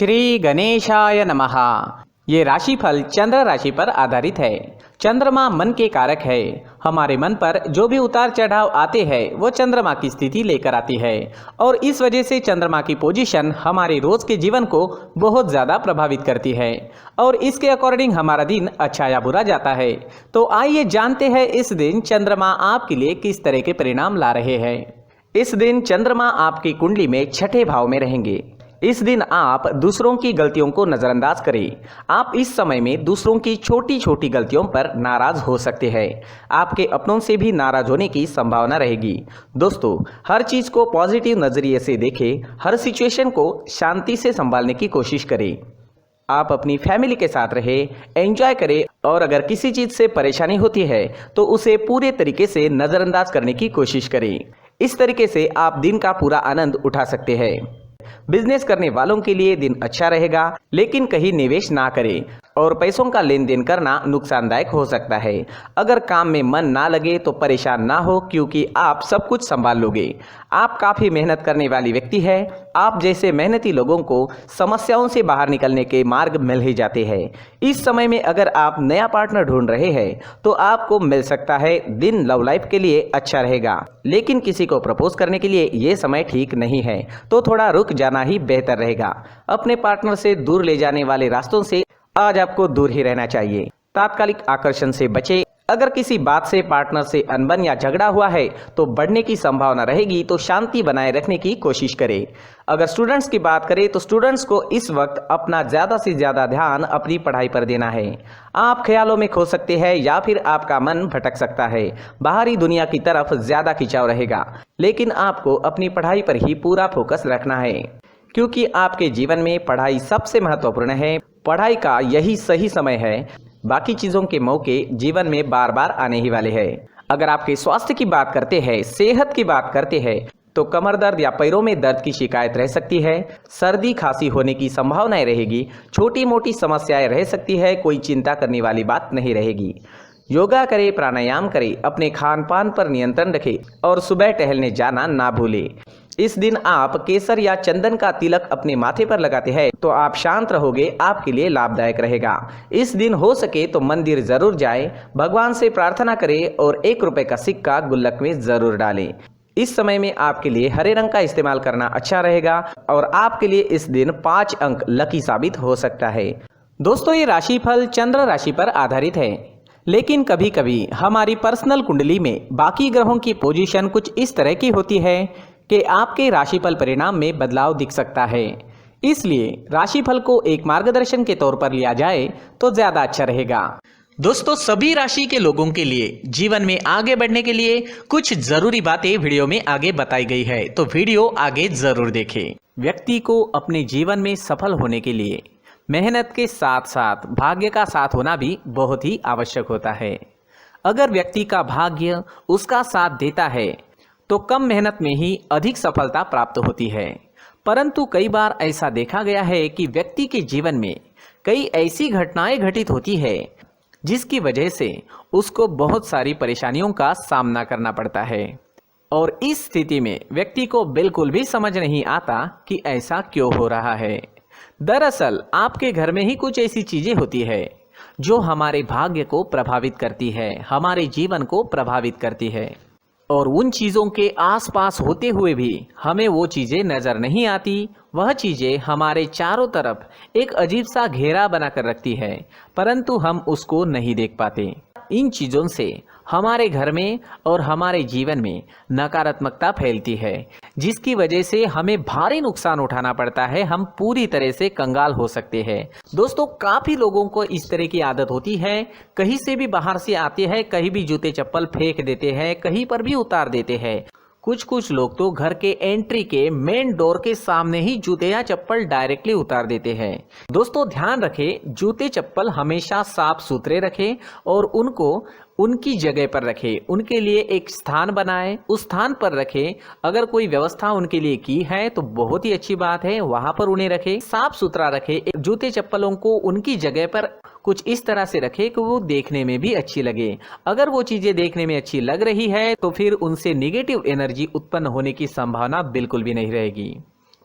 श्री गणेशाय नमः। ये राशिफल चंद्र राशि पर आधारित है। चंद्रमा मन के कारक है। हमारे मन पर जो भी उतार चढ़ाव आते हैं वो चंद्रमा की स्थिति लेकर आती है और इस वजह से चंद्रमा की पोजीशन हमारे रोज के जीवन को बहुत ज़्यादा प्रभावित करती है और इसके अकॉर्डिंग हमारा दिन अच्छा या बुरा जाता है। तो आइए जानते हैं इस दिन चंद्रमा आपके लिए किस तरह के परिणाम ला रहे हैं। इस दिन चंद्रमा आपकी कुंडली में छठे भाव में रहेंगे। इस दिन आप दूसरों की गलतियों को नज़रअंदाज करें। आप इस समय में दूसरों की छोटी छोटी गलतियों पर नाराज हो सकते हैं। आपके अपनों से भी नाराज होने की संभावना रहेगी। दोस्तों, हर चीज़ को पॉजिटिव नज़रिए से देखें। हर सिचुएशन को शांति से संभालने की कोशिश करें। आप अपनी फैमिली के साथ रहें, एंजॉय करें और अगर किसी चीज़ से परेशानी होती है तो उसे पूरे तरीके से नज़रअंदाज करने की कोशिश करें। इस तरीके से आप दिन का पूरा आनंद उठा सकते हैं। बिजनेस करने वालों के लिए दिन अच्छा रहेगा, लेकिन कहीं निवेश ना करें और पैसों का लेन देन करना नुकसानदायक हो सकता है। अगर काम में मन ना लगे तो परेशान ना हो, क्योंकि आप सब कुछ संभाल लोगे। आप काफ़ी मेहनत करने वाली व्यक्ति है। आप जैसे मेहनती लोगों को समस्याओं से बाहर निकलने के मार्ग मिल ही जाते हैं। इस समय में अगर आप नया पार्टनर ढूंढ रहे हैं तो आपको मिल सकता है। दिन लव लाइफ के लिए अच्छा रहेगा, लेकिन किसी को प्रपोज करने के लिए ये समय ठीक नहीं है, तो थोड़ा रुक जाना ही बेहतर रहेगा। अपने पार्टनर से दूर ले जाने वाले रास्तों से आज आपको दूर ही रहना चाहिए। तात्कालिक आकर्षण से बचें। अगर किसी बात से पार्टनर से अनबन या झगड़ा हुआ है तो बढ़ने की संभावना रहेगी, तो शांति बनाए रखने की कोशिश करें। अगर स्टूडेंट्स की बात करें तो स्टूडेंट्स को इस वक्त अपना ज़्यादा से ज़्यादा ध्यान अपनी पढ़ाई पर देना है। आप ख्यालों में खो सकते हैं या फिर आपका मन भटक सकता है। बाहरी दुनिया की तरफ ज़्यादा खिंचाव रहेगा, लेकिन आपको अपनी पढ़ाई पर ही पूरा फोकस रखना है, क्योंकि आपके जीवन में पढ़ाई सबसे महत्वपूर्ण है। पढ़ाई का यही सही समय है। बाकी चीज़ों के मौके जीवन में बार बार आने ही वाले हैं। अगर आपके स्वास्थ्य की बात करते हैं, सेहत की बात करते हैं, तो कमर दर्द या पैरों में दर्द की शिकायत रह सकती है। सर्दी खांसी होने की संभावनाएं रहेगी। छोटी मोटी समस्याएं रह सकती है। कोई चिंता करने वाली बात नहीं रहेगी। योगा करें, प्राणायाम करें, अपने खान पान पर नियंत्रण रखें और सुबह टहलने जाना ना भूलें। इस दिन आप केसर या चंदन का तिलक अपने माथे पर लगाते हैं तो आप शांत रहोगे, आपके लिए लाभदायक रहेगा। इस दिन हो सके तो मंदिर जरूर जाएं, भगवान से प्रार्थना करें और 1 रुपए का सिक्का गुल्लक में जरूर डालें। इस समय में आपके लिए हरे रंग का इस्तेमाल करना अच्छा रहेगा और आपके लिए इस दिन 5 अंक लकी साबित हो सकता है। दोस्तों, ये राशिफल चंद्र राशि पर आधारित है, लेकिन कभी कभी हमारी पर्सनल कुंडली में बाकी ग्रहों की पोजीशन कुछ इस तरह की होती है कि आपके राशिफल परिणाम में बदलाव दिख सकता है। इसलिए राशिफल को एक मार्गदर्शन के तौर पर लिया जाए तो ज्यादा अच्छा रहेगा। दोस्तों, सभी राशि के लोगों के लिए जीवन में आगे बढ़ने के लिए कुछ जरूरी बातें वीडियो में आगे बताई गई है, तो वीडियो आगे जरूर देखें। व्यक्ति को अपने जीवन में सफल होने के लिए मेहनत के साथ साथ भाग्य का साथ होना भी बहुत ही आवश्यक होता है। अगर व्यक्ति का भाग्य उसका साथ देता है तो कम मेहनत में ही अधिक सफलता प्राप्त होती है। परंतु कई बार ऐसा देखा गया है कि व्यक्ति के जीवन में कई ऐसी घटनाएं घटित होती है जिसकी वजह से उसको बहुत सारी परेशानियों का सामना करना पड़ता है और इस स्थिति में व्यक्ति को बिल्कुल भी समझ नहीं आता कि ऐसा क्यों हो रहा है। दरअसल आपके घर में ही कुछ ऐसी चीजें होती है जो हमारे भाग्य को प्रभावित करती है, हमारे जीवन को प्रभावित करती है और उन चीज़ों के आसपास होते हुए भी हमें वो चीज़ें नज़र नहीं आती। वह चीज़ें हमारे चारों तरफ एक अजीब सा घेरा बनाकर रखती है, परंतु हम उसको नहीं देख पाते। इन चीज़ों से हमारे घर में और हमारे जीवन में नकारात्मकता फैलती है, जिसकी वजह से हमें भारी नुकसान उठाना पड़ता है। हम पूरी तरह से कंगाल हो सकते हैं। दोस्तों, काफ़ी लोगों को इस तरह की आदत होती है। कहीं से भी बाहर से आते हैं, कहीं भी जूते चप्पल फेंक देते हैं, कहीं पर भी उतार देते हैं। कुछ लोग तो घर के एंट्री के मेन डोर के सामने ही जूते या चप्पल डायरेक्टली उतार देते हैं। दोस्तों, ध्यान रखें, जूते चप्पल हमेशा साफ सुथरे रखें और उनको उनकी जगह पर रखें। उनके लिए एक स्थान बनाएं, उस स्थान पर रखें। अगर कोई व्यवस्था उनके लिए की है तो बहुत ही अच्छी बात है, वहां पर उन्हें रखें, साफ सुथरा रखें। जूते चप्पलों को उनकी जगह पर कुछ इस तरह से रखें कि वो देखने में भी अच्छी लगे। अगर वो चीजें देखने में अच्छी लग रही है तो फिर उनसे निगेटिव एनर्जी उत्पन्न होने की संभावना बिल्कुल भी नहीं रहेगी।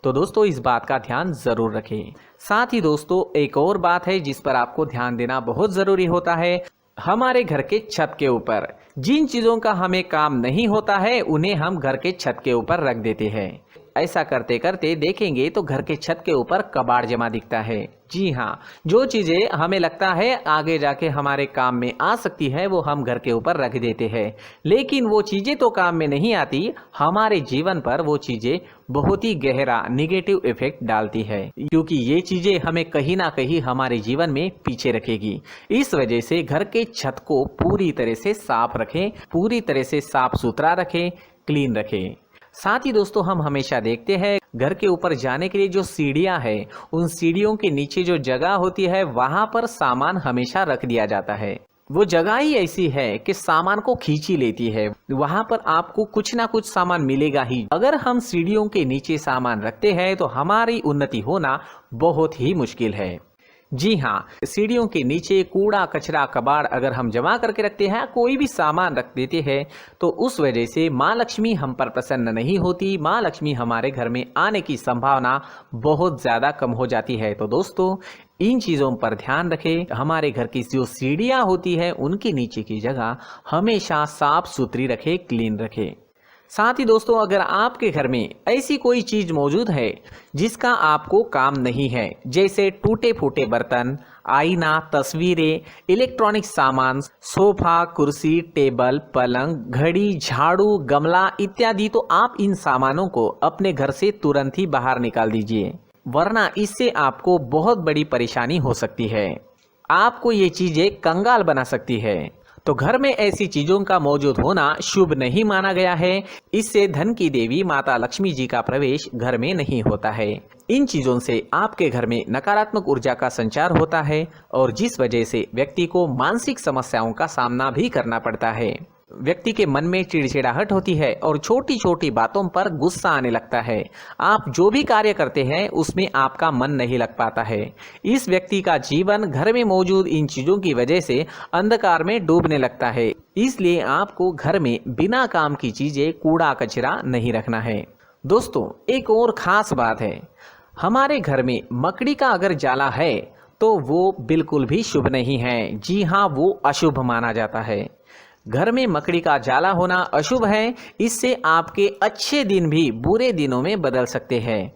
तो दोस्तों इस बात का ध्यान जरूर रखें। साथ ही दोस्तों एक और बात है जिस पर आपको ध्यान देना बहुत जरूरी होता है, हमारे घर के छत के ऊपर जिन चीजों का हमें काम नहीं होता है उन्हें हम घर के छत के ऊपर रख देते हैं। ऐसा करते करते देखेंगे तो घर के छत के ऊपर कबाड़ जमा दिखता है। जी हाँ, जो चीजें हमें लगता है आगे जाके हमारे काम में आ सकती है वो हम घर के ऊपर रख देते हैं, लेकिन वो चीजें तो काम में नहीं आती, हमारे जीवन पर वो चीजें बहुत ही गहरा निगेटिव इफेक्ट डालती है, क्योंकि ये चीजें हमें कहीं ना कहीं हमारे जीवन में पीछे रखेगी। इस वजह से घर के छत को पूरी तरह से साफ रखें, पूरी तरह से साफ सुथरा रखें, क्लीन रखें। साथ ही दोस्तों हम हमेशा देखते हैं घर के ऊपर जाने के लिए जो सीढ़ियां है, उन सीढ़ियों के नीचे जो जगह होती है वहां पर सामान हमेशा रख दिया जाता है। वो जगह ही ऐसी है कि सामान को खींच ही लेती है, वहां पर आपको कुछ ना कुछ सामान मिलेगा ही। अगर हम सीढ़ियों के नीचे सामान रखते हैं तो हमारी उन्नति होना बहुत ही मुश्किल है। जी हाँ, सीढ़ियों के नीचे कूड़ा कचरा कबाड़ अगर हम जमा करके रखते हैं, कोई भी सामान रख देते हैं, तो उस वजह से माँ लक्ष्मी हम पर प्रसन्न नहीं होती, माँ लक्ष्मी हमारे घर में आने की संभावना बहुत ज़्यादा कम हो जाती है। तो दोस्तों इन चीज़ों पर ध्यान रखें, हमारे घर की जो सीढ़ियाँ होती है उनके नीचे की जगह हमेशा साफ सुथरी रखें, क्लीन रखें। साथ ही दोस्तों अगर आपके घर में ऐसी कोई चीज मौजूद है जिसका आपको काम नहीं है, जैसे टूटे फूटे बर्तन, आईना, तस्वीरें, इलेक्ट्रॉनिक सामान, सोफा, कुर्सी, टेबल, पलंग, घड़ी, झाड़ू, गमला इत्यादि, तो आप इन सामानों को अपने घर से तुरंत ही बाहर निकाल दीजिए, वरना इससे आपको बहुत बड़ी परेशानी हो सकती है। आपको ये चीजें कंगाल बना सकती है। तो घर में ऐसी चीजों का मौजूद होना शुभ नहीं माना गया है। इससे धन की देवी माता लक्ष्मी जी का प्रवेश घर में नहीं होता है। इन चीजों से आपके घर में नकारात्मक ऊर्जा का संचार होता है और जिस वजह से व्यक्ति को मानसिक समस्याओं का सामना भी करना पड़ता है। व्यक्ति के मन में चिड़चिड़ाहट होती है और छोटी छोटी बातों पर गुस्सा आने लगता है। आप जो भी कार्य करते हैं उसमें आपका मन नहीं लग पाता है। इस व्यक्ति का जीवन घर में मौजूद इन चीजों की वजह से अंधकार में डूबने लगता है। इसलिए आपको घर में बिना काम की चीजें, कूड़ा कचरा नहीं रखना है। दोस्तों एक और खास बात है, हमारे घर में मकड़ी का अगर जाला है तो वो बिल्कुल भी शुभ नहीं है। जी हाँ, वो अशुभ माना जाता है। घर में मकड़ी का जाला होना अशुभ है। इससे आपके अच्छे दिन भी बुरे दिनों में बदल सकते हैं,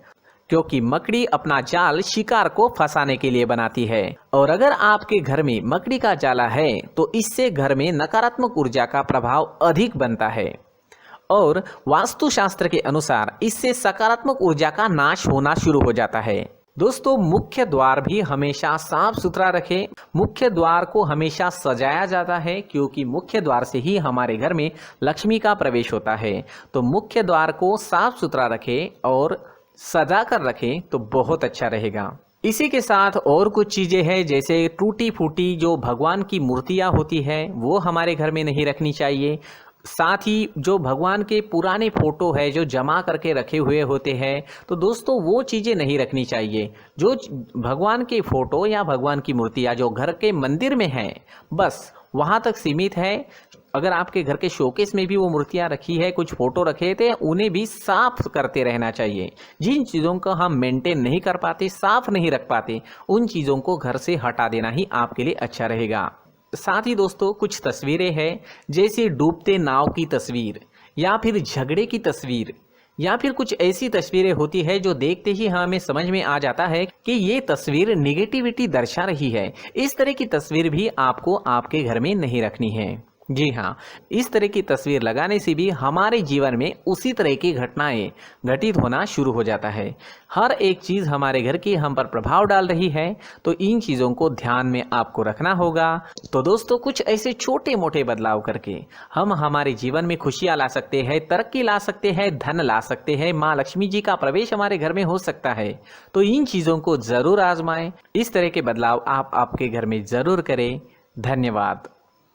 क्योंकि मकड़ी अपना जाल शिकार को फंसाने के लिए बनाती है। और अगर आपके घर में मकड़ी का जाला है तो इससे घर में नकारात्मक ऊर्जा का प्रभाव अधिक बनता है और वास्तुशास्त्र के अनुसार इससे सकारात्मक ऊर्जा का नाश होना शुरू हो जाता है। दोस्तों मुख्य द्वार भी हमेशा साफ सुथरा रखें। मुख्य द्वार को हमेशा सजाया जाता है, क्योंकि मुख्य द्वार से ही हमारे घर में लक्ष्मी का प्रवेश होता है। तो मुख्य द्वार को साफ सुथरा रखें और सजा कर रखें तो बहुत अच्छा रहेगा। इसी के साथ और कुछ चीजें हैं, जैसे टूटी फूटी जो भगवान की मूर्तियां होती है वो हमारे घर में नहीं रखनी चाहिए। साथ ही जो भगवान के पुराने फोटो है जो जमा करके रखे हुए होते हैं, तो दोस्तों वो चीज़ें नहीं रखनी चाहिए। जो भगवान के फोटो या भगवान की मूर्तियाँ जो घर के मंदिर में हैं बस वहाँ तक सीमित है। अगर आपके घर के शोकेस में भी वो मूर्तियाँ रखी है, कुछ फोटो रखे थे, उन्हें भी साफ करते रहना चाहिए। जिन चीज़ों को हम मेंटेन नहीं कर पाते, साफ नहीं रख पाते, उन चीज़ों को घर से हटा देना ही आपके लिए अच्छा रहेगा। साथ ही दोस्तों कुछ तस्वीरें हैं, जैसे डूबते नाव की तस्वीर या फिर झगड़े की तस्वीर या फिर कुछ ऐसी तस्वीरें होती है जो देखते ही हमें समझ में आ जाता है कि ये तस्वीर निगेटिविटी दर्शा रही है। इस तरह की तस्वीर भी आपको आपके घर में नहीं रखनी है। जी हाँ, इस तरह की तस्वीर लगाने से भी हमारे जीवन में उसी तरह की घटनाएं घटित होना शुरू हो जाता है। हर एक चीज़ हमारे घर की हम पर प्रभाव डाल रही है, तो इन चीज़ों को ध्यान में आपको रखना होगा। तो दोस्तों कुछ ऐसे छोटे मोटे बदलाव करके हम हमारे जीवन में खुशियाँ ला सकते हैं, तरक्की ला सकते हैं, धन ला सकते हैं, माँ लक्ष्मी जी का प्रवेश हमारे घर में हो सकता है। तो इन चीज़ों को ज़रूर आजमाएं। इस तरह के बदलाव आप आपके घर में ज़रूर करें। धन्यवाद।